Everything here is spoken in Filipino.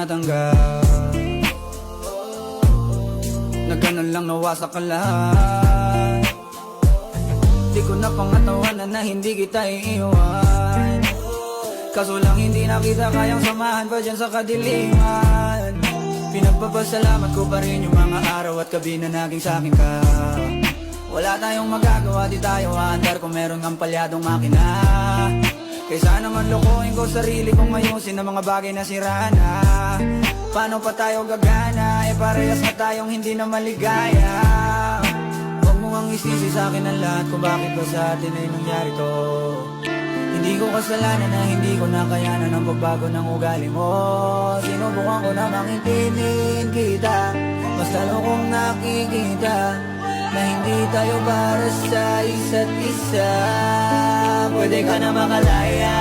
tinatanggap, na ganun lang nawasak ka lahat. Di ko na pangatawanan na hindi kita iiwan, kaso lang hindi na kita kayang samahan pa dyan sa kadiliman. Pinagpapasalamat ko pa rin yung mga araw at gabi na naging sa'kin ka. Wala tayong magagawa, di tayo aandar kung meron kang palyadong makina. Kaysa naman lokohin ko sarili kong ayusin ang mga bagay na sira na. Paano pa tayo gagana, parehas na tayong hindi na maligaya. Huwag mo ang isisi sa'kin ang lahat kung bakit ba sa atin ay nangyari to. Hindi ko kasalanan na hindi ko nakayanan ang pagbago ng ugali mo. Sinubukan ko na makintindihin kita, mas lalo kong nakikita na hindi tayo para sa isa't isa. Pwede ka na makalaya,